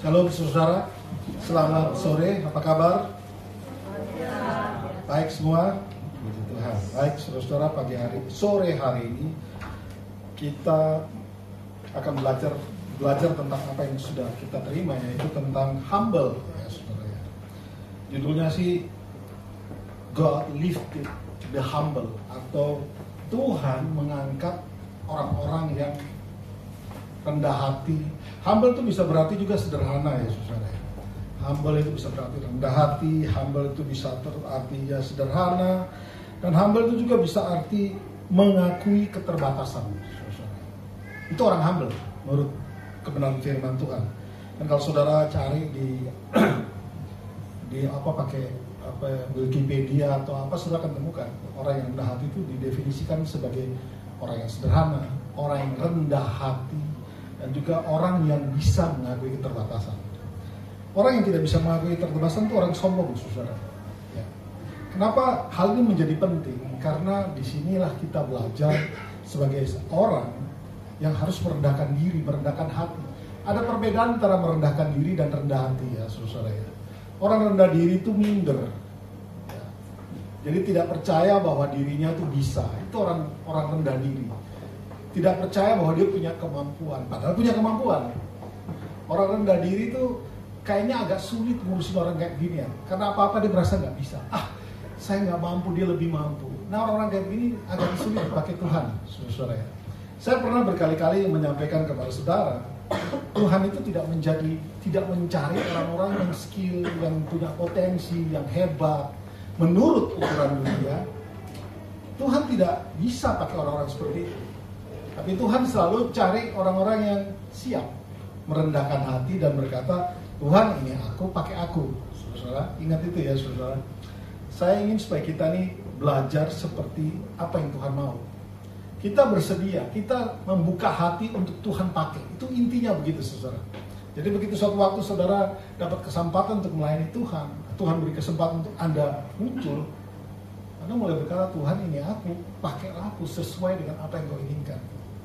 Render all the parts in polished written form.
Shalom saudara, selamat sore, apa kabar? Baik semua? Puji Tuhan. Baik saudara, pagi hari, sore hari ini kita akan belajar tentang apa yang sudah kita terima, yaitu tentang humble ya saudara ya. Judulnya sih God lifted the humble, atau Tuhan mengangkat orang-orang yang rendah hati. Humble itu bisa berarti juga sederhana ya saudara. Humble itu bisa berarti rendah hati, humble itu bisa berarti ya sederhana, dan humble itu juga bisa arti mengakui keterbatasan saudara. Itu orang humble menurut kebenaran firman Tuhan. Dan kalau saudara cari di pakai Wikipedia atau apa, saudara akan temukan orang yang rendah hati itu didefinisikan sebagai orang yang sederhana, orang yang rendah hati, dan juga orang yang bisa mengakui keterbatasan. Orang yang tidak bisa mengakui keterbatasan itu orang sombong, saudara. Ya. Kenapa hal ini menjadi penting? Karena disinilah kita belajar sebagai orang yang harus merendahkan diri, merendahkan hati. Ada perbedaan antara merendahkan diri dan rendah hati ya, saudara ya. Orang rendah diri itu minder. Ya. Jadi tidak percaya bahwa dirinya itu bisa. Itu orang rendah diri. Tidak percaya bahwa dia punya kemampuan, padahal punya kemampuan. Orang rendah diri itu kayaknya agak sulit ngurusin orang kayak gini ya, karena apa-apa dia merasa nggak bisa. Saya nggak mampu, dia lebih mampu. Nah, orang-orang kayak gini agak sulit pakai Tuhan, saudara ya. Saya pernah berkali-kali menyampaikan kepada saudara, Tuhan itu tidak mencari orang-orang yang skill, yang punya potensi, yang hebat. Menurut ukuran dunia, Tuhan tidak bisa pakai orang-orang seperti itu. Tapi Tuhan selalu cari orang-orang yang siap merendahkan hati dan berkata, Tuhan ini aku, pakai aku. Saudara, ingat itu ya saudara. Saya ingin supaya kita nih belajar seperti apa yang Tuhan mau. Kita bersedia, kita membuka hati untuk Tuhan pakai. Itu intinya begitu saudara. Jadi begitu suatu waktu saudara dapat kesempatan untuk melayani Tuhan, Tuhan beri kesempatan untuk Anda muncul, Anda mulai berkata, Tuhan ini aku, pakai aku sesuai dengan apa yang kau inginkan.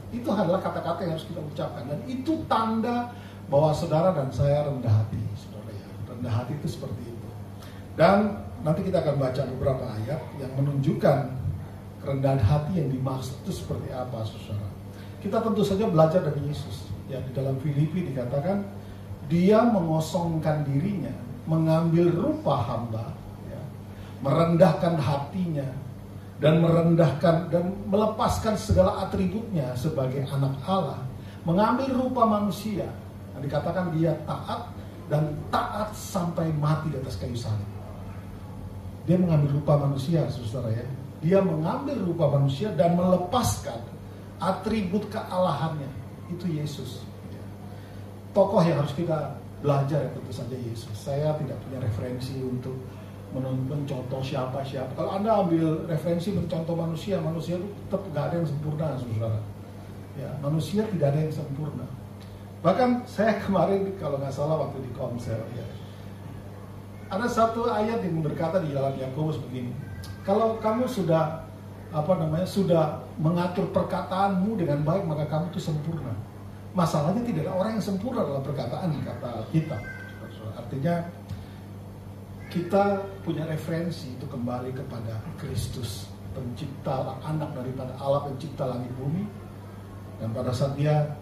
Itu adalah kata-kata yang harus kita ucapkan, dan itu tanda bahwa saudara dan saya rendah hati, saudara ya. Rendah hati itu seperti itu. Dan nanti kita akan baca beberapa ayat yang menunjukkan kerendahan hati yang dimaksud itu seperti apa, saudara. Kita tentu saja belajar dari Yesus. Ya, di dalam Filipi dikatakan dia mengosongkan dirinya, mengambil rupa hamba, ya, merendahkan hatinya, dan merendahkan dan melepaskan segala atributnya sebagai anak Allah, mengambil rupa manusia. Nah, dikatakan dia taat, dan taat sampai mati di atas kayu salib. Dia mengambil rupa manusia, saudara ya. Dia mengambil rupa manusia dan melepaskan atribut kealahannya. Itu Yesus. Tokoh yang harus kita belajar ya tentu saja Yesus. Saya tidak punya referensi untuk mencontoh siapa. Kalau Anda ambil referensi mencontoh manusia itu tetap gak ada yang sempurna, saudara. Ya, manusia tidak ada yang sempurna. Bahkan saya kemarin kalau nggak salah waktu di komsel, ya, ada satu ayat yang berkata di dalam Yakobus begini. Kalau kamu sudah mengatur perkataanmu dengan baik, maka kamu itu sempurna. Masalahnya tidak ada orang yang sempurna dalam perkataan, kata kita. Artinya kita punya referensi untuk kembali kepada Kristus, pencipta, anak daripada Allah pencipta langit bumi. Dan pada saat dia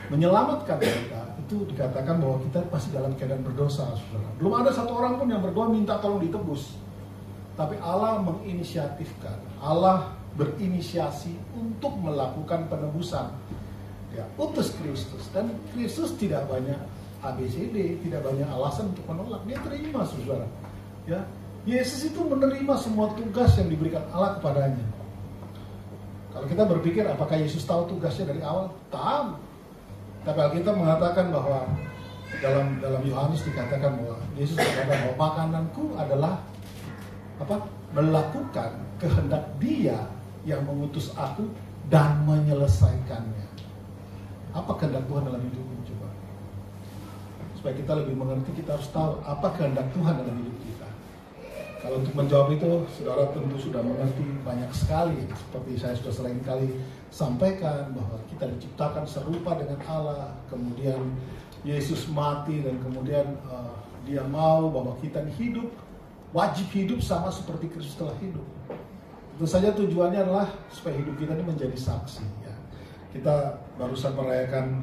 menyelamatkan kita, itu dikatakan bahwa kita pasti dalam keadaan berdosa, saudara. Belum ada satu orang pun yang berdoa minta tolong ditebus. Tapi Allah menginisiatifkan, Allah berinisiasi untuk melakukan penebusan. Ya, utus Kristus, dan Kristus tidak banyak ABCD, tidak banyak alasan untuk menolak. Dia terima, saudara. Ya, Yesus itu menerima semua tugas yang diberikan Allah kepadanya. Kalau kita berpikir apakah Yesus tahu tugasnya dari awal? Tahu. Tapi Alkitab mengatakan bahwa dalam Yohanes dikatakan bahwa Yesus mengatakan bahwa makananku adalah melakukan kehendak Dia yang mengutus aku dan menyelesaikannya. Apa kehendak Tuhan dalam hidupmu, coba? Supaya kita lebih mengerti, kita harus tahu apa kehendak Tuhan dalam hidup kita. Kalau untuk menjawab itu, saudara tentu sudah mengerti banyak sekali. Seperti saya sudah sering kali sampaikan bahwa kita diciptakan serupa dengan Allah. Kemudian Yesus mati dan kemudian dia mau bahwa kita hidup, wajib hidup sama seperti Kristus telah hidup. Tentu saja tujuannya adalah supaya hidup kita ini menjadi saksi. Ya. Kita barusan merayakan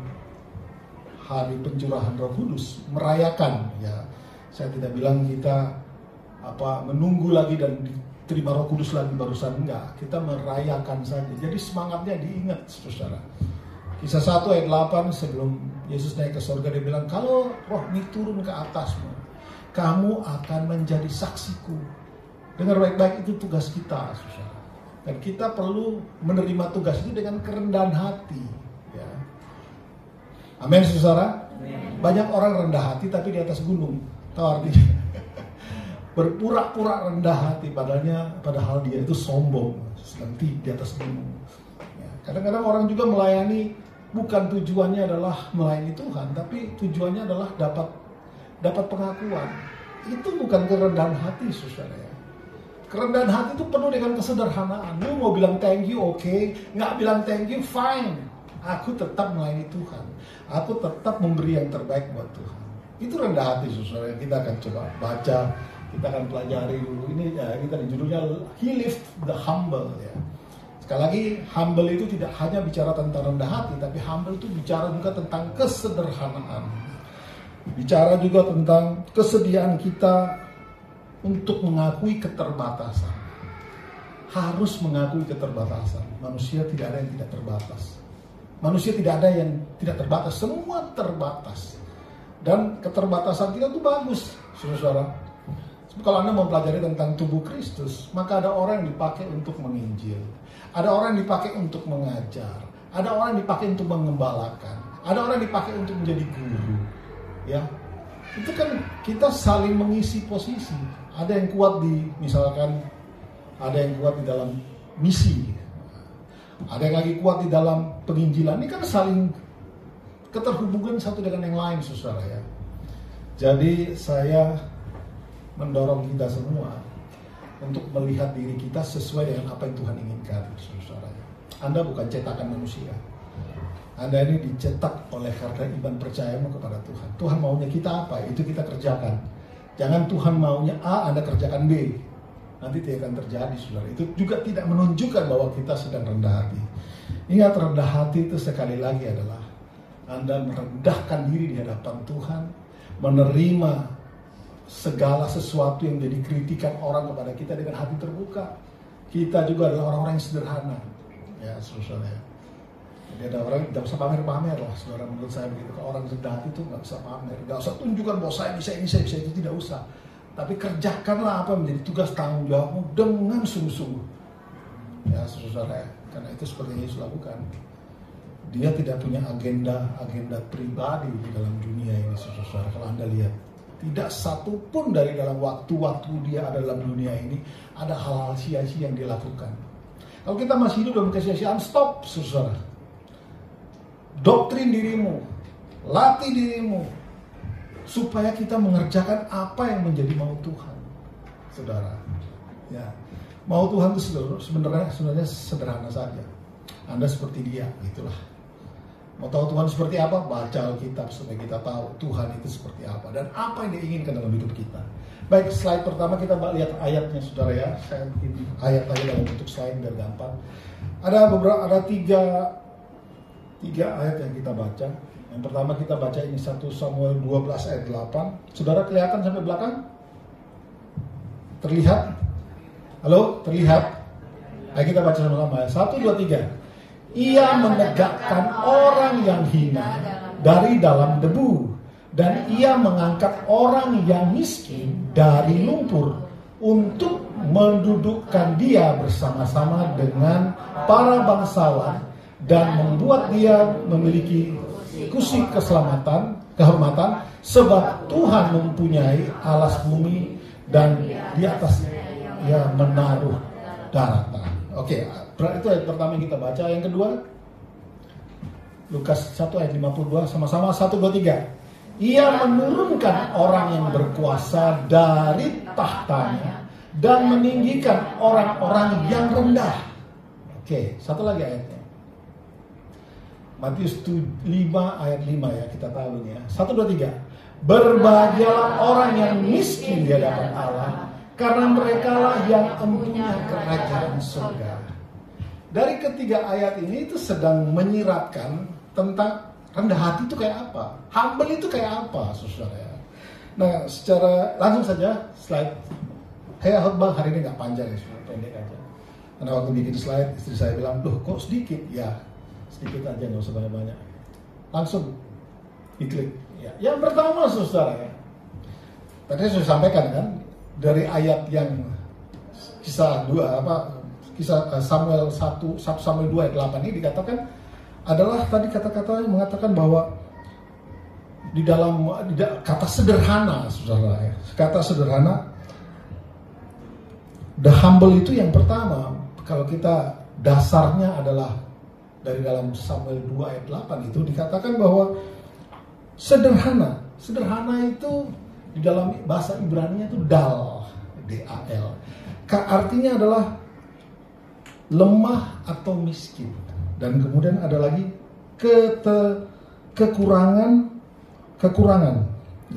hari pencurahan Roh Kudus, merayakan. Ya, saya tidak bilang kita menunggu lagi dan diterima Roh Kudus lagi barusan, enggak. Kita merayakan saja. Jadi semangatnya diingat, saudara. Kisah 1 ayat 8, sebelum Yesus naik ke surga, dia bilang, kalau roh ini turun ke atasmu, kamu akan menjadi saksiku. Dengar baik-baik, itu tugas kita, saudara. Dan kita perlu menerima tugas itu dengan kerendahan hati. Ya. Amin, saudara. Banyak orang rendah hati tapi di atas gunung. Tahu artinya? Berpura-pura rendah hati, padahal dia itu sombong, sedang di atas gunung. Ya. Kadang-kadang orang juga melayani, bukan tujuannya adalah melayani Tuhan, tapi tujuannya adalah dapat pengakuan. Itu bukan kerendahan hati, saudara ya. Kerendahan hati itu penuh dengan kesederhanaan. Lu mau bilang thank you, oke. Nggak bilang thank you, fine. Aku tetap melayani Tuhan. Aku tetap memberi yang terbaik buat Tuhan. Itu rendah hati, saudara. Kita akan coba baca, kita akan pelajari dulu. Ini ya, kita judulnya He Lift the Humble ya. Sekali lagi, humble itu tidak hanya bicara tentang rendah hati, tapi humble itu bicara juga tentang kesederhanaan. Bicara juga tentang kesediaan kita untuk mengakui keterbatasan. Harus mengakui keterbatasan. Manusia tidak ada yang tidak terbatas. Manusia tidak ada yang tidak terbatas. Semua terbatas. Dan keterbatasan kita itu bagus, saudara. Kalau Anda mempelajari tentang tubuh Kristus, maka ada orang yang dipakai untuk menginjil. Ada orang yang dipakai untuk mengajar. Ada orang yang dipakai untuk mengembalakan. Ada orang yang dipakai untuk menjadi guru. Ya, itu kan kita saling mengisi posisi. Ada yang kuat misalkan ada yang kuat di dalam misi. Ada yang lagi kuat di dalam penginjilan. Ini kan saling keterhubungan satu dengan yang lain, saudara ya. Jadi saya mendorong kita semua untuk melihat diri kita sesuai dengan apa yang Tuhan inginkan, saudara. Anda bukan cetakan manusia. Anda ini dicetak oleh karena iman percayamu kepada Tuhan. Tuhan maunya kita apa? Itu kita kerjakan. Jangan Tuhan maunya A, Anda kerjakan B. Nanti tidak akan terjadi, saudara. Itu juga tidak menunjukkan bahwa kita sedang rendah hati. Ingat, rendah hati itu sekali lagi adalah Anda merendahkan diri di hadapan Tuhan, menerima segala sesuatu yang jadi kritikan orang kepada kita dengan hati terbuka. Kita juga adalah orang-orang yang sederhana. Ya, saudara. Jadi ada orang tidak usah pamer-pamer lah, saudara. Menurut saya begitu. Kalau orang rendah hati itu nggak usah pamer, nggak usah tunjukkan bahwa saya bisa ini, saya bisa itu, tidak usah. Tapi kerjakanlah apa menjadi tugas tanggung jawabmu dengan sungguh-sungguh. Ya, saudara. Karena itu seperti yang Yesus lakukan. Dia tidak punya agenda pribadi di dalam dunia ini, saudara. Kalau Anda lihat, tidak satu pun dari dalam waktu-waktu dia ada dalam dunia ini ada hal-hal sia-sia yang dia lakukan. Kalau kita masih hidup dalam kesia-siaan, stop, saudara. Doktrin dirimu, latih dirimu, supaya kita mengerjakan apa yang menjadi mau Tuhan, saudara. Ya, mau Tuhan itu sebenarnya sederhana saja. Anda seperti Dia, gitulah. Mau tahu Tuhan seperti apa? Baca Alkitab supaya kita tahu Tuhan itu seperti apa dan apa yang Dia inginkan dalam hidup kita. Baik, slide pertama kita lihat ayatnya, saudara ya. Saya bikin ayat-ayat dalam bentuk slide biar gampang. Ada tiga ayat yang kita baca. Yang pertama kita baca ini 1 Samuel 12 ayat 8. Saudara kelihatan sampai belakang? Terlihat? Halo, terlihat? Ayo kita baca sama-sama. 1, 2, 3. Ia menegakkan orang yang hina dari dalam debu, dan ia mengangkat orang yang miskin dari lumpur untuk mendudukkan dia bersama-sama dengan para bangsawan dan membuat dia memiliki kursi kehormatan, sebab Tuhan mempunyai alas bumi dan di atas ia menaruh daratan. Oke, itu ayat pertama yang kita baca. Yang kedua, Lukas 1 ayat 52, sama-sama 1, 2, 3. Ia menurunkan orang yang berkuasa dari tahtanya dan meninggikan orang-orang yang rendah. Oke, satu lagi ayatnya. Matius 5 ayat 5 ya, kita tahu ini ya. 1, 2, 3. Berbahagialah orang yang miskin di hadapan Allah, karena merekalah yang empunya kerajaan surga. Dari ketiga ayat ini itu sedang menyiratkan tentang rendah hati itu kayak apa, humble itu kayak apa, saudara ya. Nah, secara langsung saja slide. Khotbah hari ini nggak panjang ya, pendek aja. Karena waktu bikin slide, istri saya bilang, loh kok sedikit? Ya, sedikit aja, nggak usah banyak-banyak. Langsung diklik. Ya. Yang pertama, saudara ya. Tadi saya sudah sampaikan kan, dari ayat yang kisah Samuel 1 Samuel 2 ayat 8 ini dikatakan adalah tadi kata-kata yang mengatakan bahwa di dalam kata sederhana, saudara ya. Kata sederhana, the humble itu yang pertama. Kalau kita dasarnya adalah dari dalam Samuel 2 ayat 8 itu dikatakan bahwa sederhana. Sederhana itu di dalam bahasa Ibrani itu dal, D-A-L. Artinya adalah lemah atau miskin. Dan kemudian ada lagi kekurangan.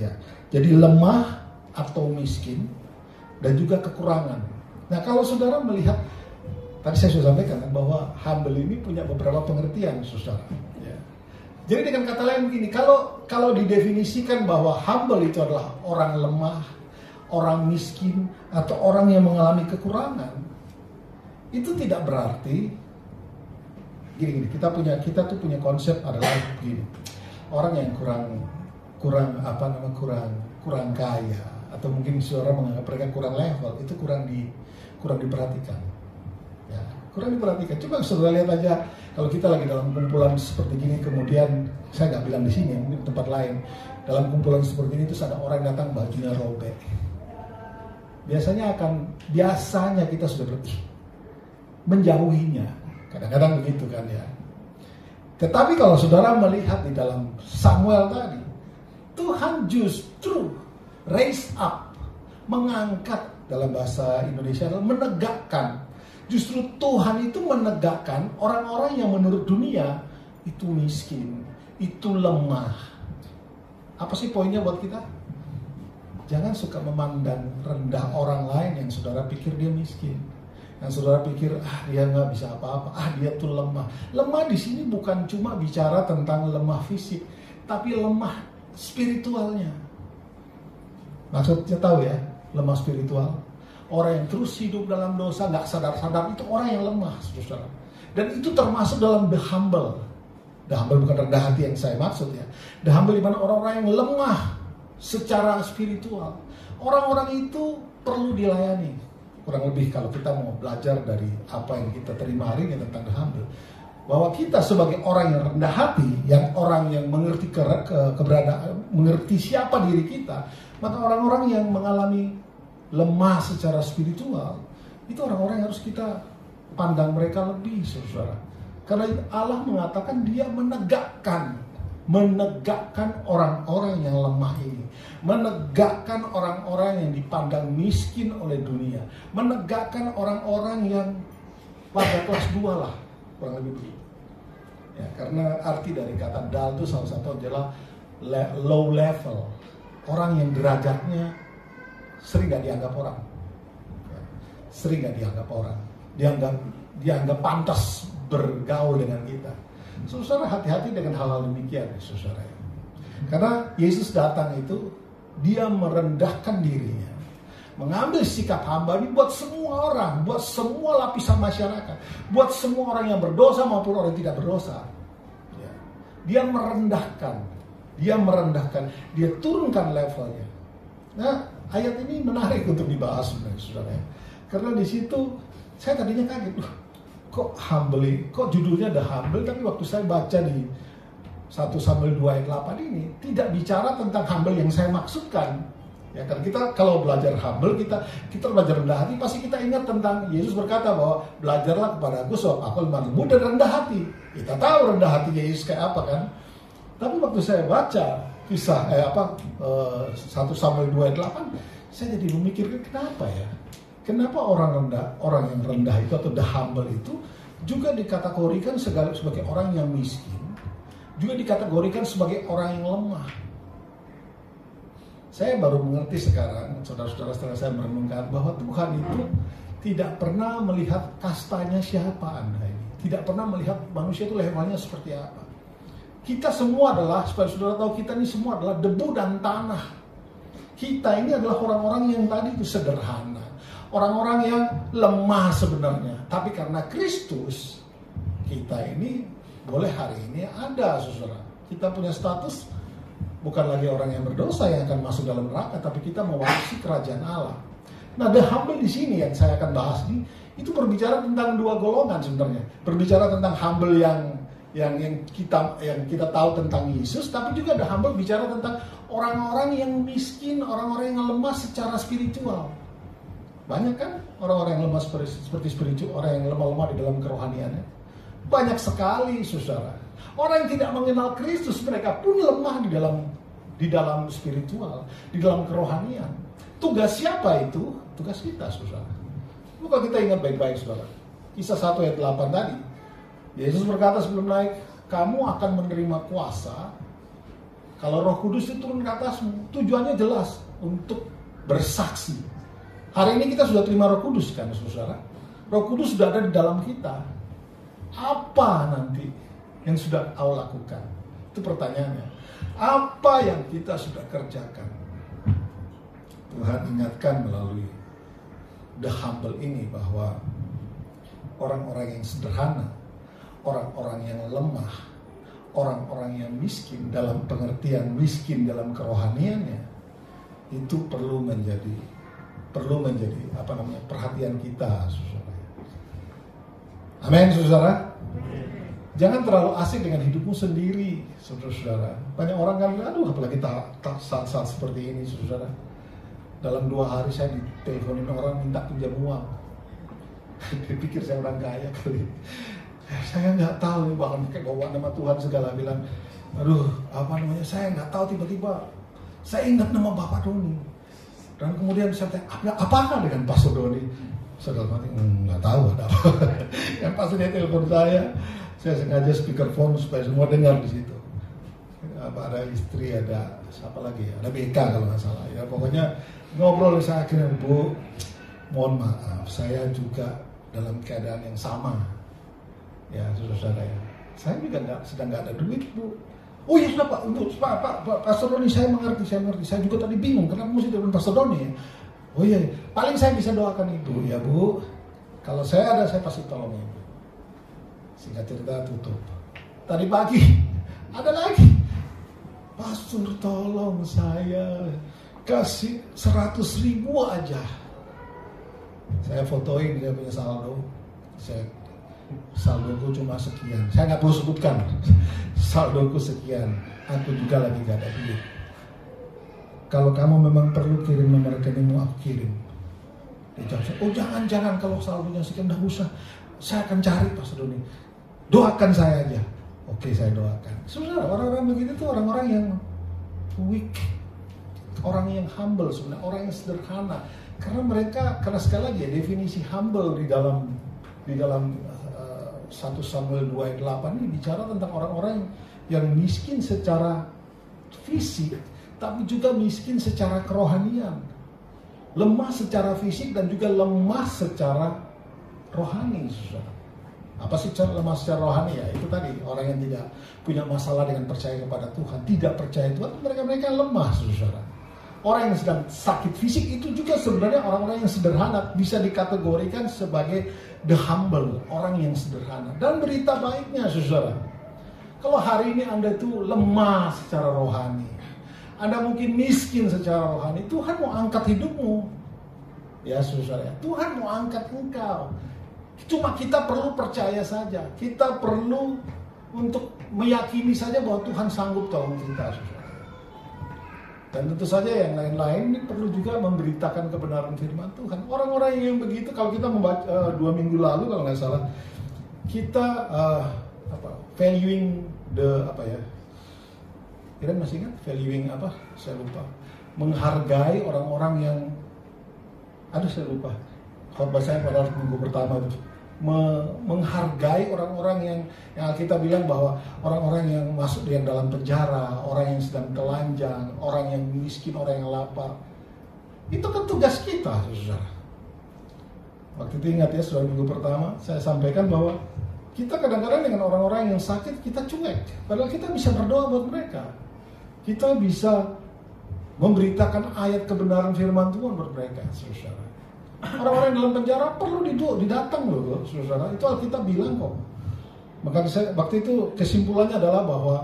Ya. Jadi lemah atau miskin dan juga kekurangan. Nah, kalau saudara melihat, tadi saya sudah sampaikan bahwa humble ini punya beberapa pengertian, saudara. Ya. Jadi dengan kata lain begini, kalau didefinisikan bahwa humble itu adalah orang lemah, orang miskin, atau orang yang mengalami kekurangan, itu tidak berarti gini. Kita tuh punya konsep adalah begini. Orang yang kurang kaya, atau mungkin saudara menganggap mereka kurang level, itu kurang diperhatikan. Ya, kurang diperhatikan. Coba saudara lihat aja, kalau kita lagi dalam kumpulan seperti gini, kemudian saya nggak bilang di sini, mungkin di tempat lain, dalam kumpulan seperti ini terus ada orang datang bajunya robek. Biasanya kita sudah menjauhinya. Kadang-kadang begitu kan ya. Tetapi kalau saudara melihat di dalam Samuel tadi, Tuhan justru raise up, mengangkat, dalam bahasa Indonesia adalah menegakkan. Justru Tuhan itu menegakkan orang-orang yang menurut dunia itu miskin, itu lemah. Apa sih poinnya buat kita? Jangan suka memandang rendah orang lain yang saudara pikir dia miskin. Yang saudara pikir, dia nggak bisa apa-apa, dia tuh lemah. Lemah di sini bukan cuma bicara tentang lemah fisik, tapi lemah spiritualnya. Maksudnya tahu ya, lemah spiritual. Orang yang terus hidup dalam dosa, nggak sadar-sadar, itu orang yang lemah, saudara. Dan itu termasuk dalam the humble. The humble bukan rendah hati yang saya maksud ya. The humble di mana orang-orang yang lemah secara spiritual. Orang-orang itu perlu dilayani. Kurang lebih kalau kita mau belajar dari apa yang kita terima hari ini tentang the humble, bahwa kita sebagai orang yang rendah hati, yang orang yang mengerti keberadaan, mengerti siapa diri kita, maka orang-orang yang mengalami lemah secara spiritual, itu orang-orang yang harus kita pandang mereka lebih, saudara. Karena Allah mengatakan dia menegakkan orang-orang yang lemah ini, menegakkan orang-orang yang dipandang miskin oleh dunia, menegakkan orang-orang yang pada kelas 2 lah, kurang lebih begitu. Ya, karena arti dari kata dal itu salah satu adalah low level, orang yang derajatnya sering gak dianggap orang, dianggap pantas bergaul dengan kita. Saudara, hati-hati dengan hal-hal demikian, saudara. Karena Yesus datang itu, dia merendahkan dirinya, mengambil sikap hamba ini buat semua orang, buat semua lapisan masyarakat, buat semua orang yang berdosa maupun orang yang tidak berdosa. Ya. Dia merendahkan, dia turunkan levelnya. Nah, ayat ini menarik untuk dibahas sebenarnya, saudara. Karena di situ saya tadinya kaget, kok humble, kok judulnya The Humble, tapi waktu saya baca di 1 Samuel 2 ayat 8 ini tidak bicara tentang humble yang saya maksudkan. Ya kan, kita kalau belajar humble, kita belajar rendah hati, pasti kita ingat tentang Yesus berkata bahwa belajarlah kepada aku sebab aku lemah lembut dan rendah hati. Kita tahu rendah hatinya Yesus kayak apa kan. Tapi waktu saya baca kisah 1 Samuel 2 ayat 8, saya jadi memikirkan kenapa ya? Kenapa orang yang rendah itu atau the humble itu juga dikategorikan sebagai orang yang miskin, juga dikategorikan sebagai orang yang lemah. Saya baru mengerti sekarang, saudara-saudara, setelah saya merenungkan bahwa Tuhan itu tidak pernah melihat kastanya siapa Anda ini. Tidak pernah melihat manusia itu levelnya seperti apa. Kita semua adalah, supaya saudara tahu, kita ini semua adalah debu dan tanah. Kita ini adalah orang-orang yang tadi itu sederhana. Orang-orang yang lemah sebenarnya. Tapi karena Kristus, kita ini boleh hari ini ada, saudara. Kita punya status bukan lagi orang yang berdosa yang akan masuk dalam neraka, tapi kita mewarisi kerajaan Allah. Nah, the humble di sini yang saya akan bahas ini, itu berbicara tentang dua golongan sebenarnya. Berbicara tentang humble yang kita tahu tentang Yesus, tapi juga ada humble bicara tentang orang-orang yang miskin, orang-orang yang lemah secara spiritual. Banyak kan orang-orang yang lemah seperti spiritual, orang yang lemah-lemah di dalam kerohaniannya. Banyak sekali, saudara. Orang yang tidak mengenal Kristus, mereka pun lemah di dalam spiritual, di dalam kerohanian. Tugas siapa itu? Tugas kita, saudara. Kalau kita ingat baik-baik, saudara. Kisah 1 ayat 8 tadi. Yesus berkata sebelum naik, kamu akan menerima kuasa kalau Roh Kudus itu turun ke atasmu. Tujuannya jelas, untuk bersaksi. Hari ini kita sudah terima Roh Kudus kan, saudara. Roh Kudus sudah ada di dalam kita. Apa nanti yang sudah kau lakukan? Itu pertanyaannya. Apa yang kita sudah kerjakan? Tuhan ingatkan melalui the humble ini bahwa orang-orang yang sederhana, orang-orang yang lemah, orang-orang yang miskin dalam pengertian miskin dalam kerohaniannya, itu perlu menjadi perhatian kita, saudara. Amin, saudara. Jangan terlalu asik dengan hidupmu sendiri, saudara-saudara. Banyak orang kan, apalagi saat-saat seperti ini, saudara. Dalam 2 hari saya diteleponin orang minta pinjam uang. Dia pikir saya orang kaya kali. Saya nggak tahu nih, bahkan kayak bawa nama Tuhan segala, bilang, saya nggak tahu, tiba-tiba saya ingat nama Bapak Doni. Dan kemudian saya tanya, apakah dengan Pastor Doni? Saudara nggak tahu ada apa. Yang pasti dia telepon saya sengaja speakerphone supaya semua dengar di situ. Ada istri, ada siapa lagi? Ada BK kalau nggak salah. Ya pokoknya ngobrol, saya akhirnya, Bu, mohon maaf, saya juga dalam keadaan yang sama. Ya, saudara ya. Saya juga sedang nggak ada duit, Bu. Oh iya sudah Pak Pastor Doni, saya mengerti. Saya juga tadi bingung kenapa mesti telepon Pastor Doni ya. Oh iya, paling saya bisa doakan Ibu. Ya Bu, kalau saya ada, saya pasti tolong Ibu. Singkat cerita tutup. Tadi pagi ada lagi, Pastor tolong saya, kasih 100.000 aja. Saya fotoin dia punya saldo. Saldoku cuma sekian. Saya nggak perlu sebutkan. Saldoku sekian. Aku juga lagi gak ada duit. Kalau kamu memang perlu kirim nomor rekeningmu, aku kirim. Dia jawab, oh jangan, kalau saldonya sekian udah usah. Saya akan cari Pastor Doni. Doakan saya aja. Oke, saya doakan. Saudara, orang-orang begitu tuh orang-orang yang weak, orang yang humble sebenarnya, orang yang sederhana. Karena sekali lagi ya, definisi humble di dalam 1 Samuel 2 ayat 8 ini bicara tentang orang-orang yang miskin secara fisik, tapi juga miskin secara kerohanian. Lemah secara fisik dan juga lemah secara rohani, saudara. Apa sih lemah secara rohani? Ya itu tadi, orang yang tidak punya masalah dengan percaya kepada Tuhan, tidak percaya Tuhan, mereka lemah, saudara. Orang yang sedang sakit fisik itu juga sebenarnya orang-orang yang sederhana, bisa dikategorikan sebagai the humble, orang yang sederhana. Dan berita baiknya, saudara, kalau hari ini Anda itu lemah secara rohani, Anda mungkin miskin secara rohani, Tuhan mau angkat hidupmu. Ya saudara, Tuhan mau angkat engkau. Cuma kita perlu percaya saja. Kita perlu untuk meyakini saja bahwa Tuhan sanggup tolong kita, saudara. Dan tentu saja yang lain-lain ini perlu juga memberitakan kebenaran firman Tuhan. Orang-orang yang begitu, kalau kita membaca 2 minggu lalu kalau nggak salah, kita valuing Kira masih ingat valuing apa? Saya lupa. Menghargai orang-orang yang, saya lupa. Khotbah saya pada minggu pertama itu. menghargai orang-orang yang kita bilang bahwa orang-orang yang masuk yang dalam penjara, orang yang sedang telanjang, orang yang miskin, orang yang lapar. Itu kan tugas kita, saudara. Waktu itu ingat ya, saudara, minggu pertama saya sampaikan bahwa kita kadang-kadang dengan orang-orang yang sakit kita cuek, padahal kita bisa berdoa buat mereka. Kita bisa memberitakan ayat kebenaran firman Tuhan buat mereka, saudara. Orang-orang yang dalam penjara perlu didatang loh, saudara. Itu Alkitab bilang kok. Maka waktu itu kesimpulannya adalah bahwa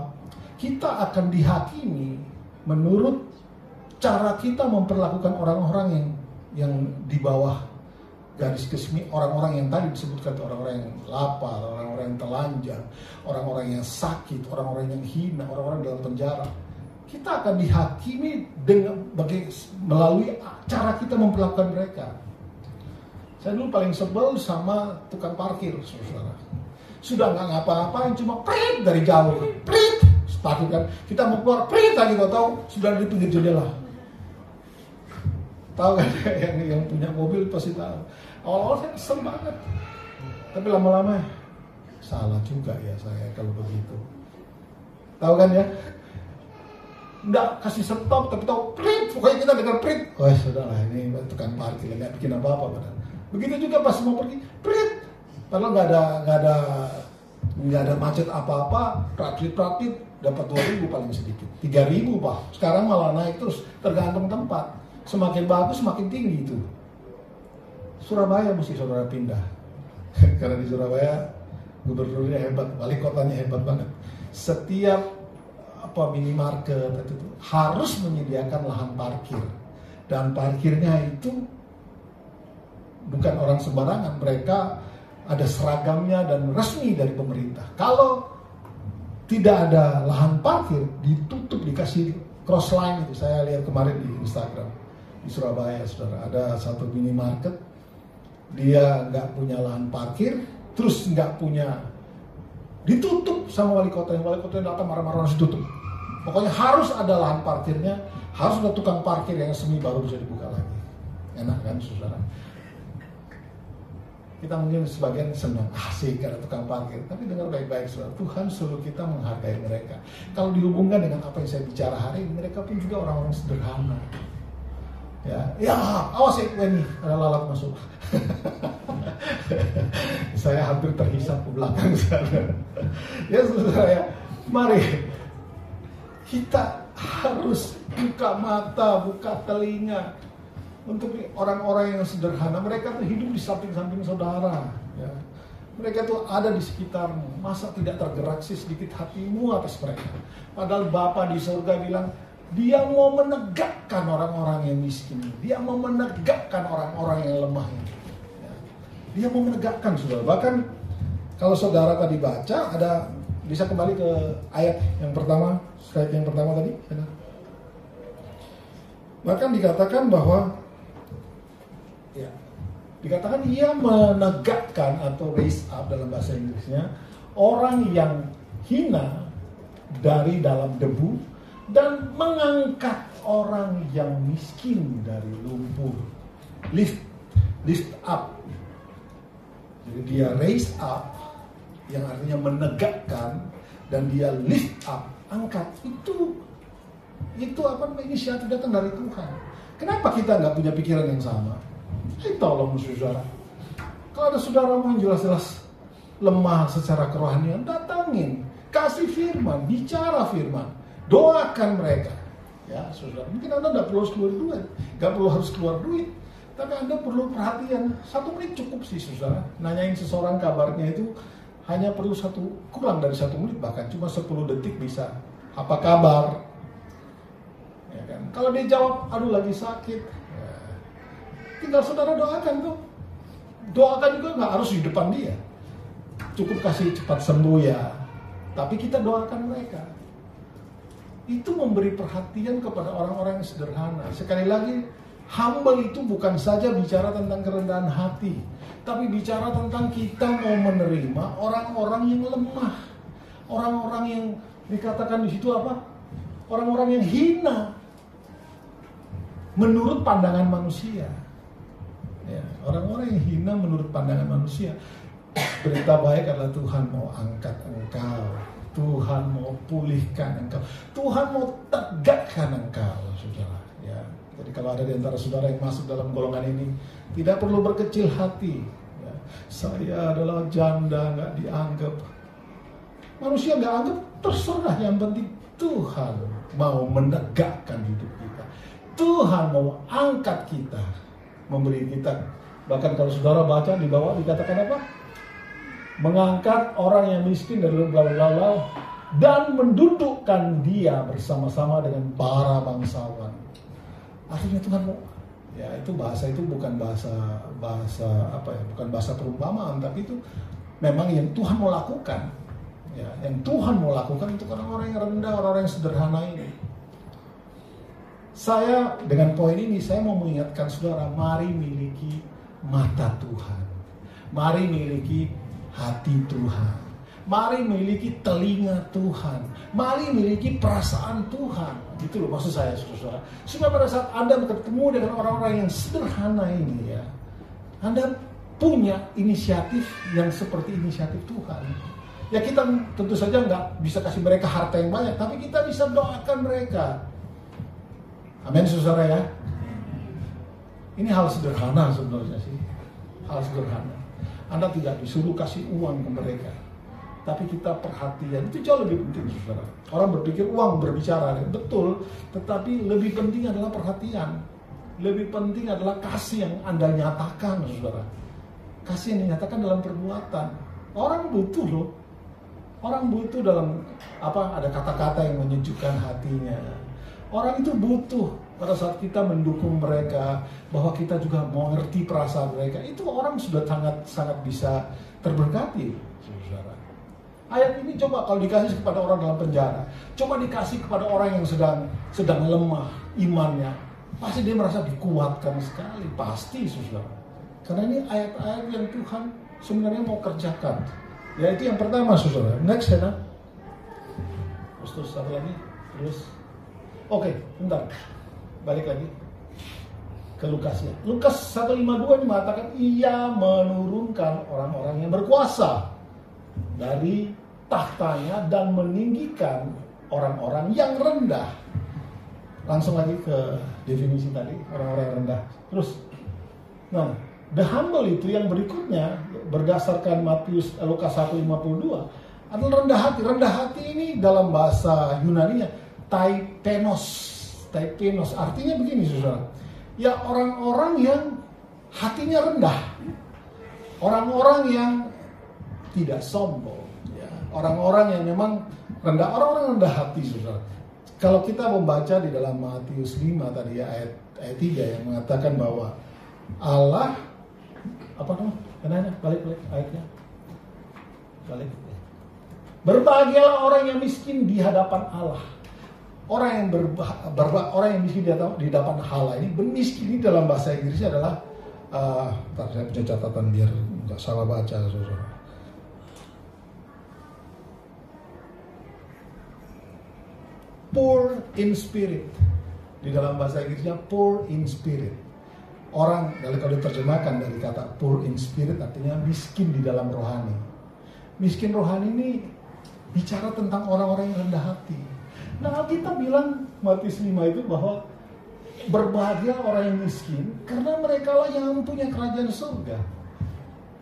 kita akan dihakimi menurut cara kita memperlakukan orang-orang yang di bawah garis keseimbangan, orang-orang yang tadi disebutkan, orang-orang yang lapar, orang-orang yang telanjang, orang-orang yang sakit, orang-orang yang hina, orang-orang dalam penjara. Kita akan dihakimi melalui cara kita memperlakukan mereka. Saya dulu paling sebel sama tukang parkir, saudara. Sudah nggak ngapa-ngapain, cuma prit dari jauh, prit. Parkir kan, kita mau keluar, prit lagi, kau tahu sudah di pinggir jendela. Tahu kan, yang punya mobil pasti tahu. Awal-awal saya kesel banget, tapi lama-lama salah juga ya saya kalau begitu. Tahu kan ya, nggak kasih stop tapi tahu prit, pokoknya kita dengar prit. Oh sudahlah, ini tukang parkir nggak bikin apa-apa padahal. Begitu juga pas mau pergi prit, padahal nggak ada macet apa-apa, praktit dapat 2.000 paling sedikit, 3.000 Pak. Sekarang malah naik terus, tergantung tempat. Semakin bagus semakin tinggi itu. Surabaya mesti saudara pindah. Karena di Surabaya gubernurnya hebat, wali kotanya hebat banget. Setiap minimarket itu harus menyediakan lahan parkir. Dan parkirnya itu bukan orang sembarangan, mereka ada seragamnya dan resmi dari pemerintah. Kalau tidak ada lahan parkir, ditutup, dikasih cross line itu. Saya lihat kemarin di Instagram di Surabaya, saudara, ada satu minimarket, dia nggak punya lahan parkir, terus nggak punya, ditutup sama wali kota yang datang marah-marah harus ditutup. Pokoknya harus ada lahan parkirnya, harus ada tukang parkir yang semi baru bisa dibuka lagi. Enak kan, saudara? Kita mungkin sebagian senang, asik ada tukang parkir, tapi dengar baik-baik, saudara, Tuhan suruh kita menghargai mereka. Kalau dihubungkan dengan apa yang saya bicara hari ini, mereka pun juga orang-orang sederhana. Ya, awas ya, ini ada lalat masuk. Saya hampir terhisap ke belakang sana. Ya saudara ya, mari kita harus buka mata, buka telinga untuk orang-orang yang sederhana. Mereka tuh hidup di samping-samping saudara. Ya. Mereka tuh ada di sekitarmu. Masa tidak tergerak sih sedikit hatimu atas mereka? Padahal Bapa di surga bilang, Dia mau menegakkan orang-orang yang miskin. Dia mau menegakkan orang-orang yang lemah ini. Ya. Dia mau menegakkan, saudara. Bahkan kalau saudara tadi baca, ada, bisa kembali ke ayat yang pertama, slide yang pertama tadi. Bahkan dikatakan bahwa, ya, dikatakan Ia menegakkan atau raise up dalam bahasa Inggrisnya orang yang hina dari dalam debu, dan mengangkat orang yang miskin dari lumpur. Lift up. Jadi dia raise up, yang artinya menegakkan, dan dia lift up, angkat. Itu inisiatif datang dari Tuhan. Kenapa kita nggak punya pikiran yang sama? Tolong saudara, kalau ada saudaramu yang jelas-jelas lemah secara kerohanian, datangin, kasih firman, bicara firman. Doakan mereka, ya saudara. Mungkin Anda tidak perlu keluar duit, nggak perlu harus keluar duit, tapi Anda perlu perhatian. 1 menit cukup sih, saudara. Nanyain seseorang kabarnya itu hanya perlu kurang dari 1 menit, bahkan cuma 10 detik bisa. Apa kabar? Ya kan? Kalau dia jawab, aduh lagi sakit, ya, tinggal saudara doakan tuh. Doakan juga nggak harus di depan dia. Cukup kasih cepat sembuh ya. Tapi kita doakan mereka. Itu memberi perhatian kepada orang-orang yang sederhana. Sekali lagi, humble itu bukan saja bicara tentang kerendahan hati, tapi bicara tentang kita mau menerima orang-orang yang lemah, orang-orang yang dikatakan di situ apa? Orang-orang yang hina menurut pandangan manusia. Ya, orang-orang yang hina menurut pandangan manusia. Berita baik adalah Tuhan mau angkat engkau, Tuhan mau pulihkan engkau, Tuhan mau tegakkan engkau, saudara. Ya, jadi kalau ada di antara saudara yang masuk dalam golongan ini, tidak perlu berkecil hati. Ya, saya adalah janda, nggak dianggap. Manusia nggak anggap, terserah. Yang penting Tuhan mau menegakkan hidup kita. Tuhan mau angkat kita, memberi kita. Bahkan kalau saudara baca di bawah dikatakan apa? Mengangkat orang yang miskin dari bla-bla-bla dan mendudukkan dia bersama-sama dengan para bangsawan. Artinya Tuhan mau, ya itu bukan bahasa apa ya, bukan bahasa perumpamaan, tapi itu memang yang Tuhan mau lakukan. Ya, yang Tuhan mau lakukan untuk orang-orang yang rendah, orang-orang yang sederhana ini. Saya dengan poin ini saya mau mengingatkan saudara, mari miliki mata Tuhan. Mari miliki hati Tuhan. Mari miliki telinga Tuhan. Mari miliki perasaan Tuhan. Itu loh maksud saya, saudara. Supaya pada saat Anda bertemu dengan orang-orang yang sederhana ini, ya, Anda punya inisiatif yang seperti inisiatif Tuhan. Ya kita tentu saja nggak bisa kasih mereka harta yang banyak, tapi kita bisa doakan mereka. Amin, saudara ya. Ini hal sederhana sebenarnya sih. Hal sederhana. Anda tidak disuruh kasih uang ke mereka, tapi kita perhatian, itu jauh lebih penting, saudara. Orang berpikir uang berbicara, betul, tetapi lebih penting adalah perhatian. Lebih penting adalah kasih yang Anda nyatakan, saudara. Kasih yang dinyatakan dalam perbuatan. Orang butuh loh. Orang butuh dalam ada kata-kata yang menyejukkan hatinya. Orang itu butuh pada saat kita mendukung mereka, bahwa kita juga mau ngerti perasaan mereka. Itu orang sudah sangat bisa terberkati, saudara. Ayat ini coba kalau dikasih kepada orang dalam penjara, coba dikasih kepada orang yang sedang lemah imannya, pasti dia merasa dikuatkan sekali, pasti, saudara. Karena ini ayat-ayat yang Tuhan sebenarnya mau kerjakan. Ya itu yang pertama, saudara. Next ya, terus satu lagi, terus. Oke, bentar. Balik lagi ke Lukasnya. Lukas 1:52 ini mengatakan ia menurunkan orang-orang yang berkuasa dari tahtanya dan meninggikan orang-orang yang rendah. Langsung lagi ke definisi tadi, orang-orang yang rendah. Terus, nah, the humble itu yang berikutnya berdasarkan Lukas 1:52 adalah rendah hati. Rendah hati ini dalam bahasa Yunani-nya Taipenos, artinya begini, saudara. Ya orang-orang yang hatinya rendah, orang-orang yang tidak sombong, ya. Orang-orang yang memang rendah, orang-orang rendah hati, saudara. Kalau kita membaca di dalam Matius 5 tadi ya, ayat 3 yang mengatakan bahwa Allah balik ayatnya. Balik. Berbahagialah orang yang miskin di hadapan Allah. Orang yang miskin di hadapan Allah ini, miskin ini dalam bahasa Inggrisnya adalah saya punya catatan biar nggak salah baca, saudara. Poor in spirit. Di dalam bahasa Inggrisnya poor in spirit. Orang, kalau diterjemahkan dari kata poor in spirit artinya miskin di dalam rohani. Miskin rohani ini bicara tentang orang-orang yang rendah hati. Nah, kita bilang Matius 5 itu bahwa berbahagia orang yang miskin karena mereka lah yang punya kerajaan surga.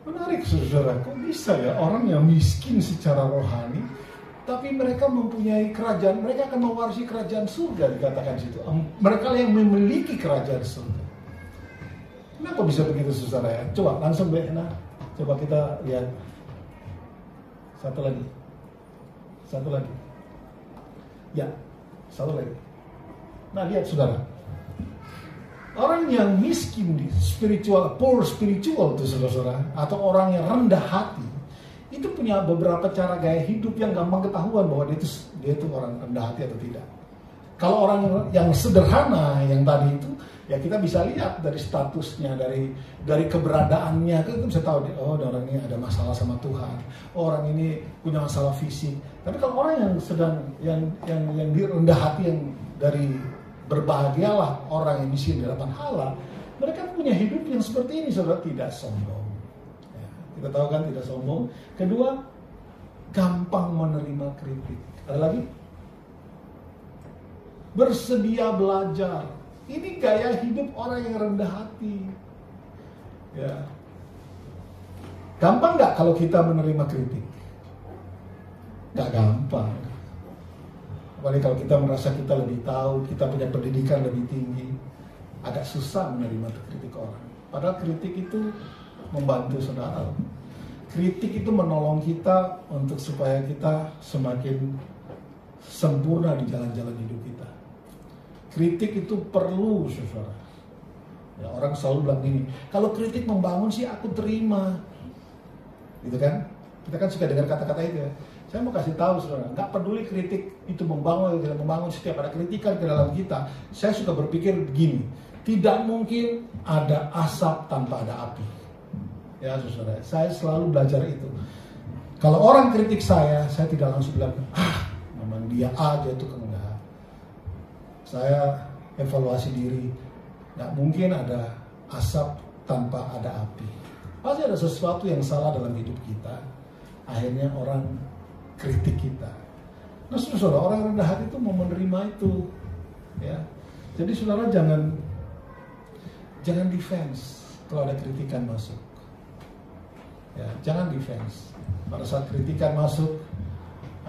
Menarik, saudara, kok bisa ya orang yang miskin secara rohani tapi mereka mempunyai kerajaan, mereka akan mewarisi kerajaan surga, dikatakan situ. Mereka lah yang memiliki kerajaan surga. Kenapa bisa begitu, saudara ya? Coba langsung coba kita lihat satu lagi. Ya, satu lagi. Nah, lihat, saudara. Orang yang miskin di spiritual, poor spiritual itu, saudara, atau orang yang rendah hati, itu punya beberapa cara gaya hidup yang gampang ketahuan bahwa dia itu orang rendah hati atau tidak. Kalau orang yang sederhana yang tadi itu, ya kita bisa lihat dari statusnya, dari keberadaannya, kita bisa tahu, orang ini ada masalah sama Tuhan, orang ini punya masalah fisik. Tapi kalau orang yang yang rendah hati, yang dari berbahagialah orang yang miskin di hadapan Allah, mereka punya hidup yang seperti ini, saudara, tidak sombong. Ya, Kita tahu kan tidak sombong. Kedua, gampang menerima kritik. Ada lagi? Bersedia belajar. Ini gaya hidup orang yang rendah hati. Ya. Gampang nggak kalau kita menerima kritik? Nggak gampang. Apalagi kalau kita merasa kita lebih tahu, kita punya pendidikan lebih tinggi, agak susah menerima kritik orang. Padahal kritik itu membantu saudara. Kritik itu menolong kita untuk supaya kita semakin sempurna di jalan-jalan hidup kita. Kritik itu perlu, saudara. Ya, orang selalu bilang gini, kalau kritik membangun sih aku terima. Gitu kan? Kita kan suka dengar kata-kata itu ya. Saya mau kasih tahu saudara, nggak peduli kritik itu membangun atau tidak membangun, setiap ada kritikan ke dalam kita, saya suka berpikir begini, tidak mungkin ada asap tanpa ada api. Ya saudara, saya selalu belajar itu. Kalau orang kritik saya tidak langsung bilang, memang dia aja itu enggak. Saya evaluasi diri, nggak mungkin ada asap tanpa ada api. Pasti ada sesuatu yang salah dalam hidup kita. Akhirnya orang kritik kita. Nah, saudara, orang rendah hati itu mau menerima itu, ya. Jadi saudara jangan defense kalau ada kritikan masuk. Ya, jangan defense. Pada saat kritikan masuk,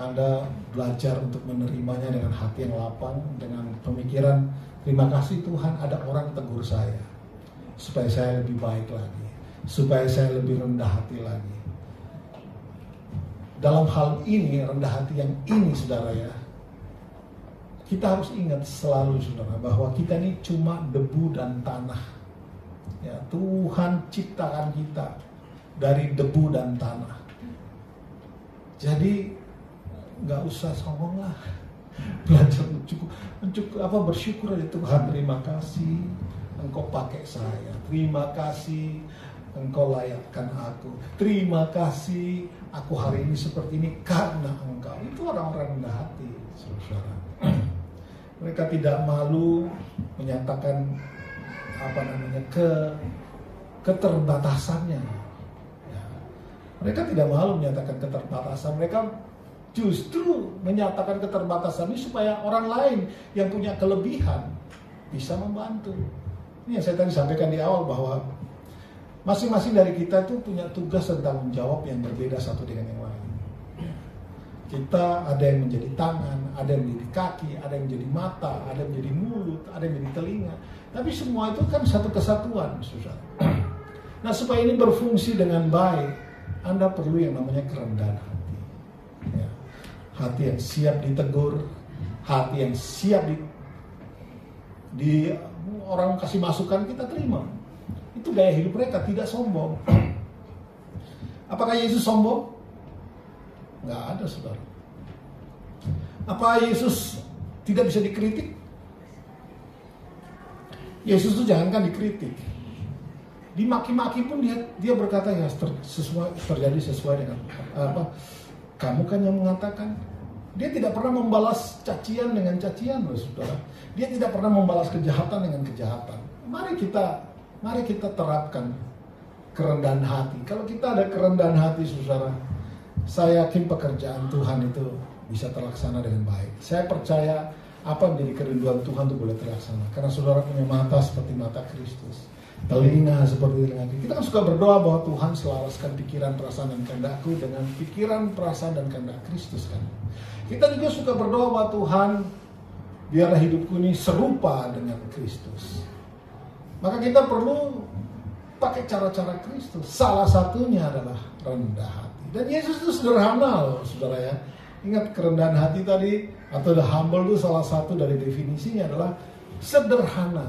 Anda belajar untuk menerimanya dengan hati yang lapang, dengan pemikiran terima kasih Tuhan ada orang tegur saya, supaya saya lebih baik lagi, supaya saya lebih rendah hati lagi. Dalam hal ini, rendah hati yang ini saudara ya, kita harus ingat selalu saudara, bahwa kita ini cuma debu dan tanah. Ya, Tuhan ciptakan kita dari debu dan tanah. Jadi nggak usah sombong lah, belajar bersyukur aja. Tuhan, terima kasih Engkau pakai saya, terima kasih Engkau layakkan aku, terima kasih aku hari ini seperti ini karena Engkau. Itu orang-orang rendah hati, saudara. Mereka tidak malu menyatakan keterbatasannya. Ya. Mereka tidak malu menyatakan keterbatasan. Mereka justru menyatakan keterbatasan ini supaya orang lain yang punya kelebihan bisa membantu. Ini yang saya tadi sampaikan di awal, bahwa masing-masing dari kita itu punya tugas dan tanggung jawab yang berbeda satu dengan yang lain. Kita ada yang menjadi tangan, ada yang menjadi kaki, ada yang menjadi mata, ada yang menjadi mulut, ada yang menjadi telinga. Tapi semua itu kan satu kesatuan, saudara. Nah, supaya ini berfungsi dengan baik, Anda perlu yang namanya kerendahan hati. Ya. Hati yang siap ditegur, hati yang siap di orang kasih masukan, kita terima. Itu gaya hidup mereka, tidak sombong. Apakah Yesus sombong? Nggak ada, saudara. Apa Yesus tidak bisa dikritik? Yesus itu jangankan dikritik, dimaki-maki pun dia berkata ya terjadi sesuai dengan apa kamu kan yang mengatakan. Dia tidak pernah membalas cacian dengan cacian, loh, saudara. Dia tidak pernah membalas kejahatan dengan kejahatan. Mari kita terapkan kerendahan hati. Kalau kita ada kerendahan hati, saudara, saya yakin pekerjaan Tuhan itu bisa terlaksana dengan baik. Saya percaya apa menjadi kerinduan Tuhan itu boleh terlaksana. Karena saudara punya mata seperti mata Kristus, telinga seperti telinga Kristus. Kita kan suka berdoa bahwa Tuhan selaraskan pikiran, perasaan, dan kehendakku dengan pikiran, perasaan, dan kehendak Kristus kan. Kita juga suka berdoa bahwa Tuhan, biarlah hidupku ini serupa dengan Kristus. Maka kita perlu pakai cara-cara Kristus. Salah satunya adalah rendah hati. Dan Yesus itu sederhana loh, saudara ya. Ingat kerendahan hati tadi, atau the humble itu salah satu dari definisinya adalah sederhana.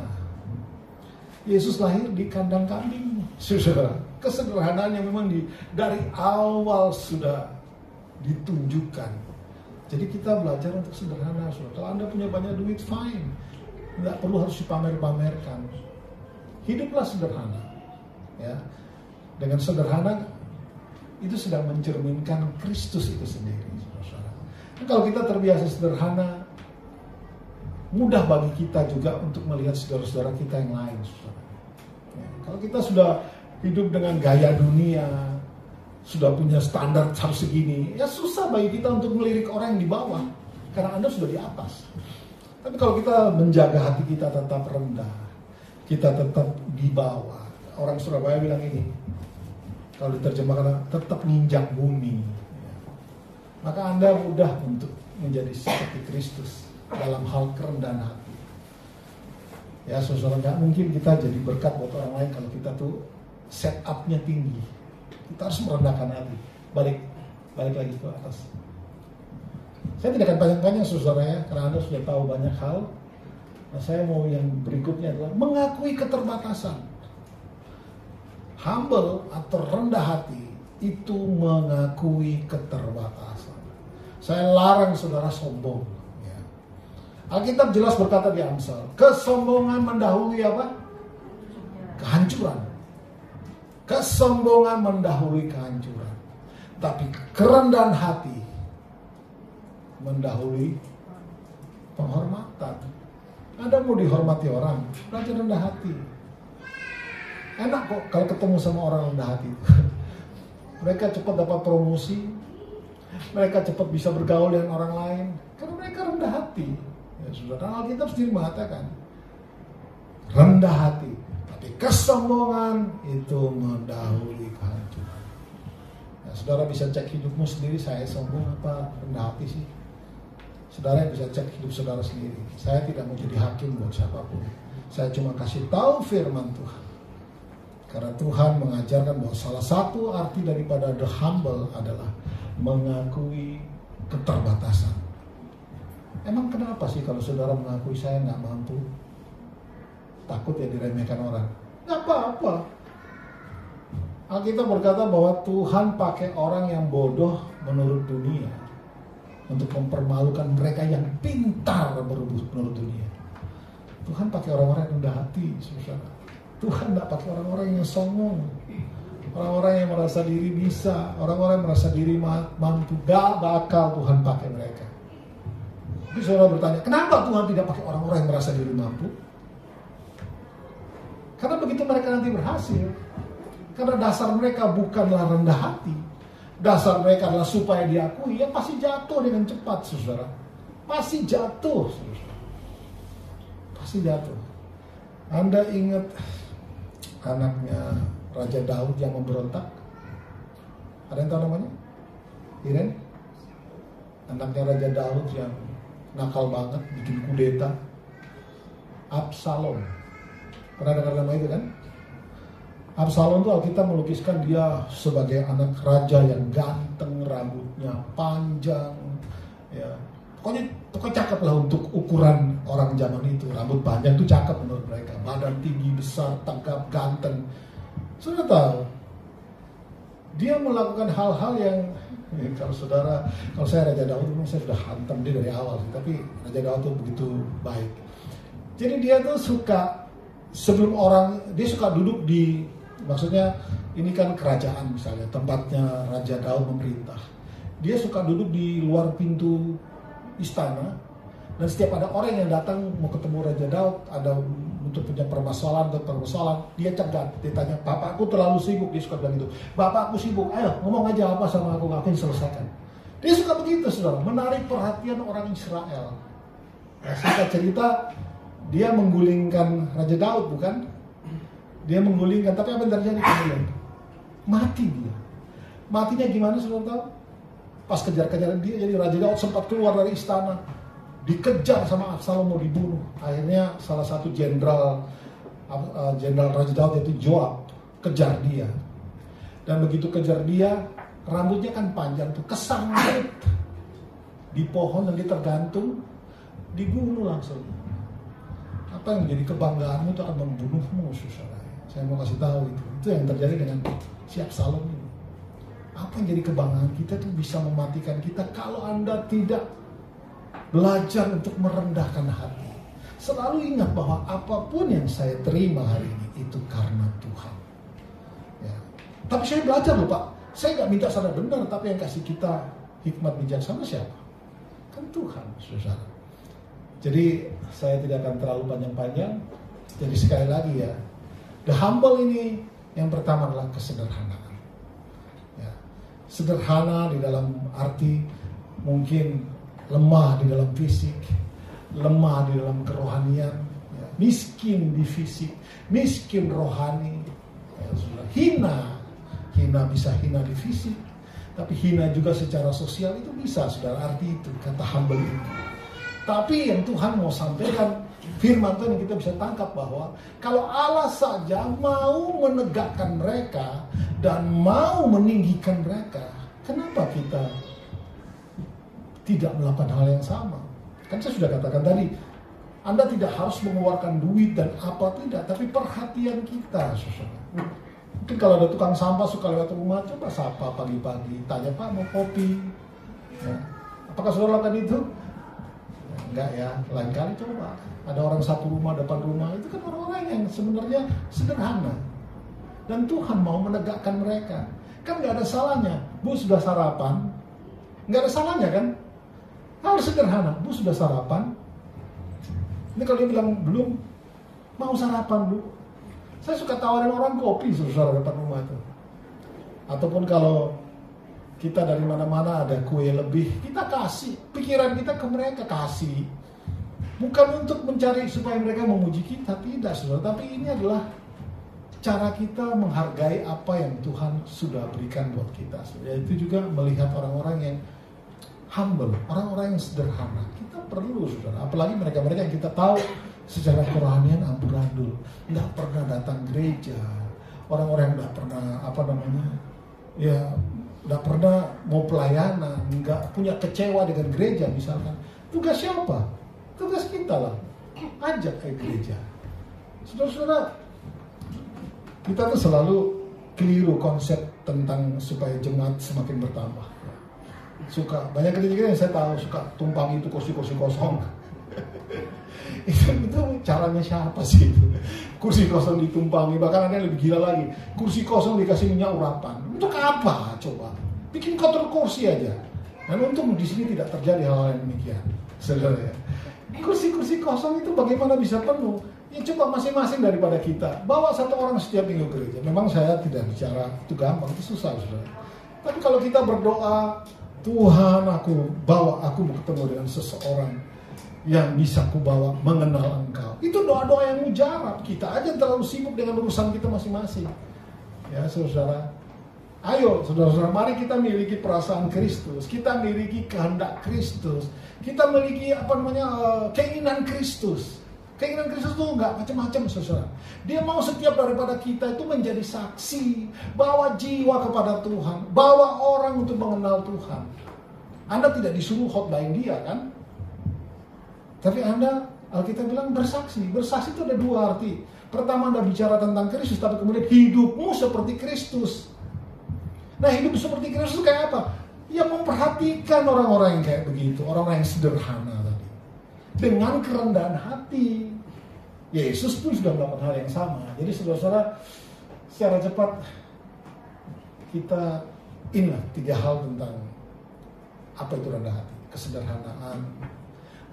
Yesus lahir di kandang kambing, saudara. Kesederhanaan yang memang dari awal sudah ditunjukkan. Jadi kita belajar untuk sederhana, saudara. Kalau Anda punya banyak duit, fine. Nggak perlu harus dipamer-pamerkan. Hiduplah sederhana. Ya. Dengan sederhana, itu sedang mencerminkan Kristus itu sendiri, saudara. Nah, kalau kita terbiasa sederhana, mudah bagi kita juga untuk melihat saudara-saudara kita yang lain, saudara. Ya. Kalau kita sudah hidup dengan gaya dunia, sudah punya standar harus segini, ya susah bagi kita untuk melirik orang yang di bawah, karena Anda sudah di atas. Tapi kalau kita menjaga hati kita tetap rendah, kita tetap di bawah. Orang Surabaya bilang ini, kalau diterjemahkan tetap ninjak bumi, maka Anda mudah untuk menjadi seperti Kristus dalam hal kerendahan hati. Ya saudara, nggak mungkin kita jadi berkat buat orang lain kalau kita tuh set up-nya tinggi. Kita harus merendahkan hati. Balik lagi ke atas. Saya tidak akan panjang-panjang saudara ya, karena Anda sudah tahu banyak hal. Nah, saya mau yang berikutnya adalah mengakui keterbatasan. Humble atau rendah hati itu mengakui keterbatasan. Saya larang saudara sombong. Ya. Alkitab jelas berkata di Amsal, kesombongan mendahului apa? Kehancuran. Kesombongan mendahului kehancuran. Tapi kerendahan hati mendahului penghormatan. Anda mau dihormati orang, belajar rendah hati. Enak kok kalau ketemu sama orang rendah hati. Mereka cepat dapat promosi, mereka cepat bisa bergaul dengan orang lain, karena mereka rendah hati. Ya saudara, Alkitab sendiri mengatakan rendah hati, tapi kesombongan itu mendahului kehancuran. Ya, saudara bisa cek hidupmu sendiri, saya sombong apa rendah hati sih? Saudara bisa cek hidup saudara sendiri. Saya tidak mau jadi hakim buat siapapun. Saya cuma kasih tahu firman Tuhan. Karena Tuhan mengajarkan bahwa salah satu arti daripada the humble adalah mengakui keterbatasan. Emang kenapa sih kalau saudara mengakui saya nggak mampu? Takut ya diremehkan orang? Nggak apa-apa. Alkitab berkata bahwa Tuhan pakai orang yang bodoh menurut dunia untuk mempermalukan mereka yang pintar menurut dunia. Tuhan pakai orang-orang yang rendah hati, saudara. Tuhan tidak pakai orang-orang yang songong, orang-orang yang merasa diri bisa, orang-orang yang merasa diri mampu. Gak bakal Tuhan pakai mereka. Tapi saudara bertanya, kenapa Tuhan tidak pakai orang-orang yang merasa diri mampu? Karena begitu mereka nanti berhasil, karena dasar mereka bukanlah rendah hati, dasar mereka adalah supaya diakui, ya pasti jatuh dengan cepat, saudara. Pasti jatuh, saudara. Pasti jatuh. Anda ingat anaknya Raja Daud yang memberontak? Ada yang tahu namanya? Iren? Anaknya Raja Daud yang nakal banget, bikin kudeta. Absalom. Pernah dengar nama itu kan? Absalom itu Alkitab melukiskan dia sebagai anak raja yang ganteng, rambutnya panjang, ya. Pokoknya cakep lah untuk ukuran orang zaman itu. Rambut panjang itu cakep menurut mereka. Badan tinggi, besar, tegap, ganteng. Saudara tahu, dia melakukan hal-hal yang kalau saya Raja Daud, saya sudah hantam dia dari awal. Tapi Raja Daud itu begitu baik. Jadi dia tuh suka sebelum dia suka duduk di, maksudnya ini kan kerajaan misalnya, tempatnya Raja Daud memerintah. Dia suka duduk di luar pintu istana, dan setiap ada orang yang datang mau ketemu Raja Daud, ada untuk punya permasalahan, dia cegat, dia tanya, bapakku terlalu sibuk, dia suka bilang gitu, bapakku sibuk, ayo ngomong aja apa sama aku, ngapain selesaikan. Dia suka begitu, saudara, menarik perhatian orang Israel. Nah, singkat cerita, dia menggulingkan Raja Daud, bukan? Dia menggulingkan, tapi apa yang terjadi kemudian? Mati dia. Matinya gimana, saudara tahu? Pas kejar-kejaran dia, jadi Raja Daud sempat keluar dari istana, dikejar sama Absalom mau dibunuh. Akhirnya salah satu jenderal Raja Daud yaitu Joab kejar dia. Dan begitu kejar dia, rambutnya kan panjang tuh, kesangkut di pohon dan dia tergantung, dibunuh langsung. Apa yang menjadi kebanggaanmu itu akan membunuhmu, saudara. Saya mau kasih tahu itu yang terjadi dengan si Absalom ini. Apa yang jadi kebanggaan kita itu bisa mematikan kita kalau Anda tidak belajar untuk merendahkan hati. Selalu ingat bahwa apapun yang saya terima hari ini itu karena Tuhan. Ya. Tapi saya belajar loh Pak, saya nggak minta sadar benar, tapi yang kasih kita hikmat bijaksana siapa? Kan Tuhan, saudara. Jadi saya tidak akan terlalu panjang-panjang. Jadi sekali lagi ya, the humble ini yang pertama adalah kesederhanaan. Ya. Sederhana di dalam arti mungkin lemah di dalam fisik, lemah di dalam kerohanian, ya, miskin di fisik, miskin rohani, ya, hina bisa hina di fisik, tapi hina juga secara sosial itu bisa, saudara. Arti itu kata humble itu. Tapi yang Tuhan mau sampaikan, firman Tuhan yang kita bisa tangkap bahwa kalau Allah saja mau menegakkan mereka dan mau meninggikan mereka, kenapa kita tidak melakukan hal yang sama? Kan saya sudah katakan tadi, Anda tidak harus mengeluarkan duit dan apa tidak, tapi perhatian kita, saudara. Mungkin kalau ada tukang sampah suka lewat rumah, coba sapa pagi-pagi, tanya, Pak mau kopi? Ya. Apakah saudara lakukan itu? Ya, enggak ya, lain kali coba. Ada orang satu rumah, depan rumah, itu kan orang-orang yang sebenarnya sederhana. Dan Tuhan mau menegakkan mereka. Kan nggak ada salahnya, Bu sudah sarapan? Nggak ada salahnya kan? Hal sederhana, Bu sudah sarapan? Ini kalau dia bilang belum, mau sarapan Bu? Saya suka tawarin orang kopi saudara depan rumah itu. Ataupun kalau kita dari mana-mana ada kue lebih, kita kasih. Pikiran kita ke mereka kasih. Bukan untuk mencari supaya mereka memuji kita, tidak saudara. Tapi ini adalah cara kita menghargai apa yang Tuhan sudah berikan buat kita. Yaitu juga melihat orang-orang yang humble, orang-orang yang sederhana. Kita perlu saudara, apalagi mereka-mereka yang kita tahu secara kerohanian amburadul, nggak pernah datang gereja, orang-orang yang nggak pernah nggak pernah mau pelayanan, nggak punya kecewa dengan gereja misalkan. Tugas siapa? Tugas kita lah, ajak ke gereja. Saudara-saudara, kita tuh selalu keliru konsep tentang supaya jemaat semakin bertambah. Suka banyak gereja yang saya tahu suka tumpang itu kursi-kursi kosong. itu caranya siapa sih itu? Kursi kosong ditumpangi, bahkan ada yang lebih gila lagi, kursi kosong dikasih minyak urapan. Untuk apa coba? Bikin kotor kursi aja. Dan untung di sini tidak terjadi hal yang demikian, saudara ya. Kursi-kursi kosong itu bagaimana bisa penuh? Ya coba masing-masing daripada kita bawa satu orang setiap minggu gereja. Memang saya tidak bicara itu gampang, itu susah saudara. Tapi kalau kita berdoa, Tuhan aku mau ketemu dengan seseorang yang bisa ku bawa mengenal Engkau. Itu doa-doa yang mujarab. Kita aja terlalu sibuk dengan urusan kita masing-masing. Ya saudara, ayo saudara-saudara, mari kita miliki perasaan Kristus, kita miliki kehendak Kristus, kita miliki keinginan Kristus. Keinginan Kristus itu enggak macam-macam saudara. Dia mau setiap daripada kita itu menjadi saksi, bawa jiwa kepada Tuhan, bawa orang untuk mengenal Tuhan. Anda tidak disuruh hotline dia kan? Tapi Anda, Alkitab bilang bersaksi. Bersaksi itu ada dua arti. Pertama Anda bicara tentang Kristus, tapi kemudian hidupmu seperti Kristus. Nah hidup seperti Kristus kayak apa? Ya memperhatikan orang-orang yang kayak begitu, orang-orang yang sederhana tadi. Dengan kerendahan hati. Yesus pun sudah melakukan hal yang sama. Jadi saudara-saudara, secara cepat kita ingat 3 hal tentang apa itu rendah hati. Kesederhanaan,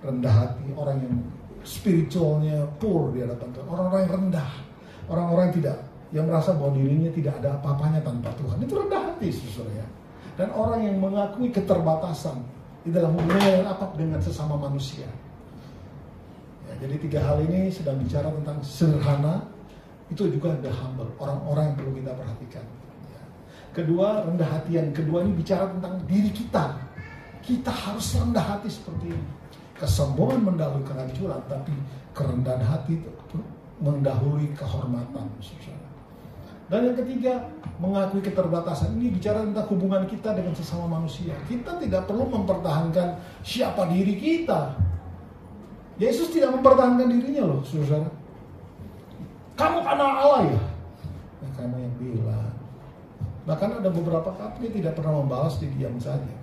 rendah hati, orang yang spiritualnya poor di hadapan Tuhan, orang-orang yang rendah, orang-orang yang merasa bahwa dirinya tidak ada apa-apanya tanpa Tuhan, itu rendah hati saudara ya. Dan orang yang mengakui keterbatasan di dalam hubungan yang rapat dengan sesama manusia. Ya, jadi 3 hal ini sedang bicara tentang sederhana, itu juga ada humble, orang-orang yang perlu kita perhatikan. Ya. Kedua, rendah hati yang kedua ini bicara tentang diri kita. Kita harus rendah hati seperti ini. Kesombongan mendahului kehancuran, tapi kerendahan hati itu mendahului kehormatan. Dan yang ketiga, mengakui keterbatasan. Ini bicara tentang hubungan kita dengan sesama manusia. Kita tidak perlu mempertahankan siapa diri kita. Yesus tidak mempertahankan dirinya loh, saudara. Kamu anak Allah ya? Ya kamu yang bilang. Bahkan ada beberapa kali dia tidak pernah membalas, dia diam saja.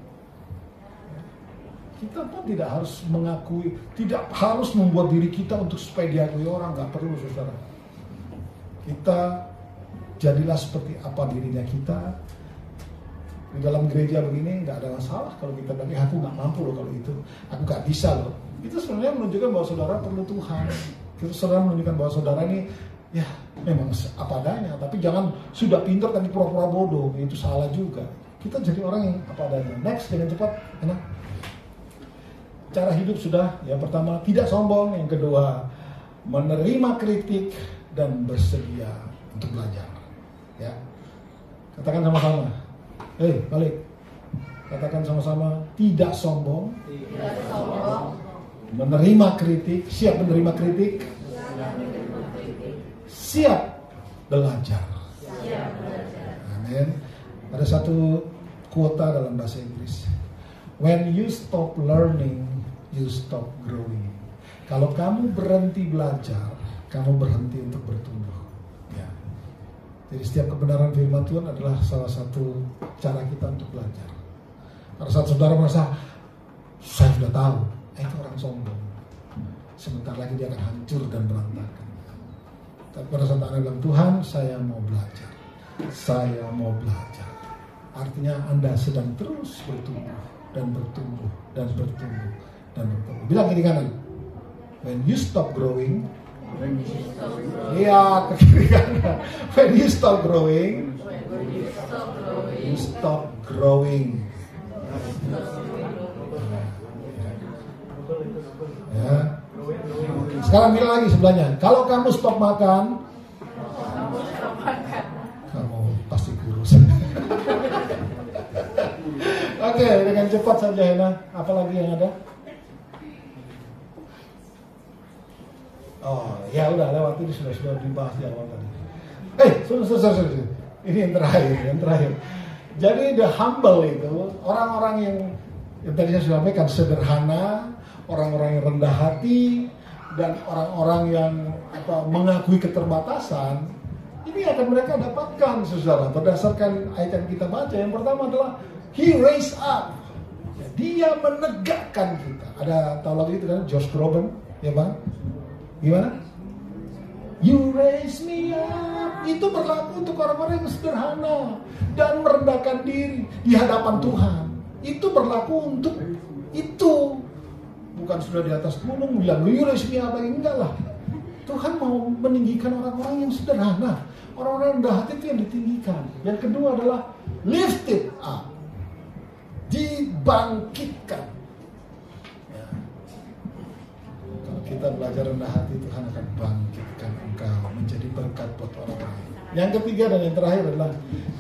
Kita pun tidak harus mengakui, tidak harus membuat diri kita untuk supaya diakui orang, nggak perlu saudara. Kita jadilah seperti apa dirinya kita. Di dalam gereja begini nggak ada masalah kalau kita bilang, aku nggak mampu loh kalau itu, aku nggak bisa loh. Itu sebenarnya menunjukkan bahwa saudara perlu Tuhan. Itu saudara menunjukkan bahwa saudara ini ya memang apa adanya, tapi jangan sudah pintar tapi pura-pura bodoh, itu salah juga. Kita jadi orang yang apa adanya. Next, dengan cepat, enak. Cara hidup sudah, yang pertama tidak sombong, yang kedua menerima kritik dan bersedia untuk belajar. Ya, katakan sama-sama. Balik. Katakan sama-sama, tidak sombong, menerima kritik, siap menerima kritik, siap belajar. Amin. Ada satu kuota dalam bahasa Inggris. When you stop learning, you stop growing. Kalau kamu berhenti belajar, kamu berhenti untuk bertumbuh. Ya. Jadi setiap kebenaran firman Tuhan adalah salah satu cara kita untuk belajar. Pada saat saudara merasa, saya sudah tahu, itu orang sombong. Sebentar lagi dia akan hancur dan berantakan. Tapi pada saat Anda bilang, Tuhan, saya mau belajar. Saya mau belajar. Artinya Anda sedang terus bertumbuh dan bertumbuh dan bertumbuh dan bertumbuh. Bilang kiri kanan. When you stop growing. Iya, ke kiri kanan. When you stop growing. You stop growing. Ya. Sekarang bilang lagi sebelahnya. Kalau kamu stop makan, kamu pasti kurus. Oke, dengan cepat saja Hena. Apalagi yang ada? Oh, ya udah lewat ini sudah dibahas di awal tadi. Sudah. Ini yang terakhir. Jadi the humble itu orang-orang yang tadi saya sudah sampaikan sederhana, orang-orang yang rendah hati, dan orang-orang yang mengakui keterbatasan. Ini akan mereka dapatkan, saudara, berdasarkan ayat yang kita baca. Yang pertama adalah He raised up. Ya, dia menegakkan kita. Ada tahu lagu itu kan, Josh Groban, ya bang? Gimana? You raise me up. Itu berlaku untuk orang-orang yang sederhana dan merendahkan diri di hadapan Tuhan. Itu berlaku untuk itu. Bukan sudah di atas gunung bilang you raise me up, enggak lah. Tuhan mau meninggikan orang-orang yang sederhana. Orang-orang yang rendah hati itu yang ditinggikan. Yang kedua adalah lifted up, dibangkitkan. Ya. Kalau kita belajar rendah hati, Tuhan akan bangkitkan engkau menjadi berkat buat orang lain. Yang ketiga dan yang terakhir adalah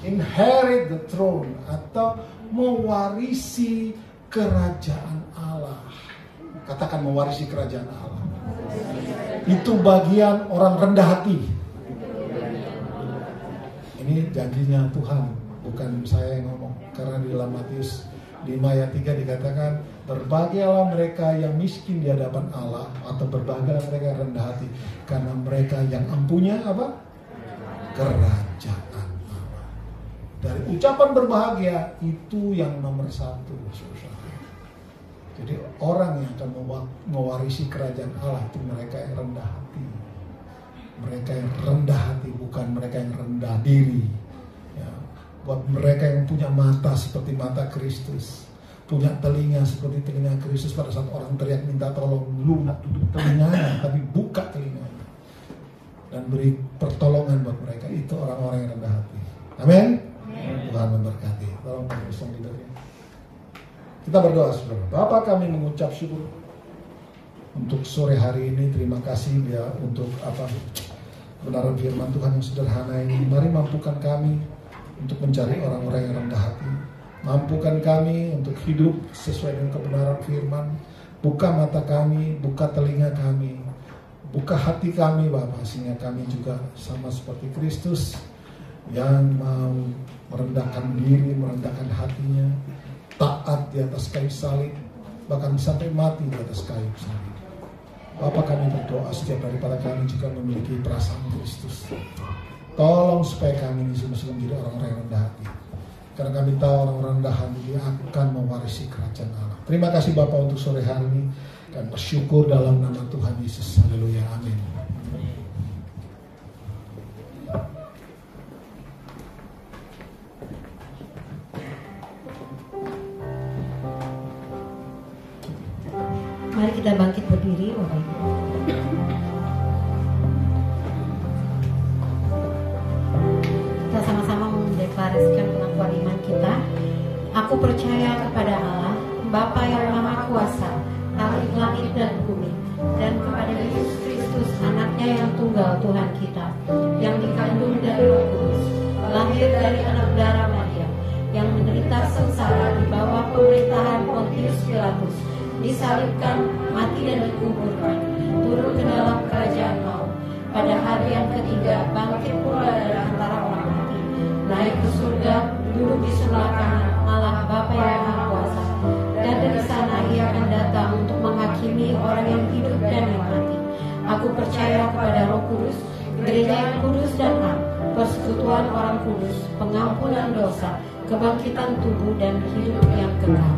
inherit the throne atau mewarisi kerajaan Allah. Katakan mewarisi kerajaan Allah. Itu bagian orang rendah hati. Ini janjinya Tuhan, bukan saya yang ngomong. Karena di dalam Matius 5 ayat 3 dikatakan, berbahagialah mereka yang miskin di hadapan Allah, atau berbahagialah mereka yang rendah hati, karena mereka yang empunya apa? Kerajaan Allah. Dari ucapan berbahagia itu yang nomor 1, saudara. Jadi orang yang akan mewarisi kerajaan Allah itu mereka yang rendah hati. Mereka yang rendah hati, bukan mereka yang rendah diri. Ya. Buat mereka yang punya mata seperti mata Kristus, punya telinga seperti telinga Kristus. Pada saat orang teriak minta tolong, lunak tutup telinganya, tapi buka telinganya dan beri pertolongan buat mereka. Itu orang-orang yang rendah hati. Amin. Tuhan memberkati. Tolong pemirsa leadernya. Kita berdoa, saudara. Bapa, kami mengucap syukur untuk sore hari ini. Terima kasih ya untuk kebenaran firman Tuhan yang sederhana ini. Mari mampukan kami untuk mencari orang-orang yang rendah hati. Mampukan kami untuk hidup sesuai dengan kebenaran firman. Buka mata kami, buka telinga kami, buka hati kami, Bapa, sehingga kami juga sama seperti Kristus yang mau merendahkan diri, merendahkan hatinya, taat di atas kayu salib, bahkan sampai mati di atas kayu salib. Bapa, kami berdoa setiap daripada kami juga memiliki perasaan Kristus. Tolong supaya kami ini semua menjadi orang-orang yang rendah hati. Karena kami tahu orang-orang rendah hati akan mewarisi kerajaan Allah. Terima kasih Bapa untuk sore hari ini, dan bersyukur dalam nama Tuhan Yesus. Haleluya, amin. Mari kita bangkit berdiri, Bapak Ibu. Kita sama-sama mendeklarasikan pengakuan iman kita. Aku percaya kepada Allah, Bapa yang Maha Kuasa, Khalik langit dan bumi, dan kepada Yesus Kristus, anaknya yang tunggal Tuhan kita, yang dikandung dari Roh Kudus, lahir dari anak darah Maria, yang menderita sengsara di bawah pemerintahan Pontius Pilatus, disalibkan, mati dan dikuburkan, turun ke dalam kerajaan maut, pada hari yang ketiga bangkit pula dari antara orang mati, naik ke surga, duduk di sebelah kanan Allah Bapa yang Maha Kuasa, dan dari sana ia akan datang untuk menghakimi orang yang hidup dan yang mati. Aku percaya kepada Roh Kudus, gereja yang kudus dan am, persekutuan orang kudus, pengampunan dosa, kebangkitan tubuh dan hidup yang kekal.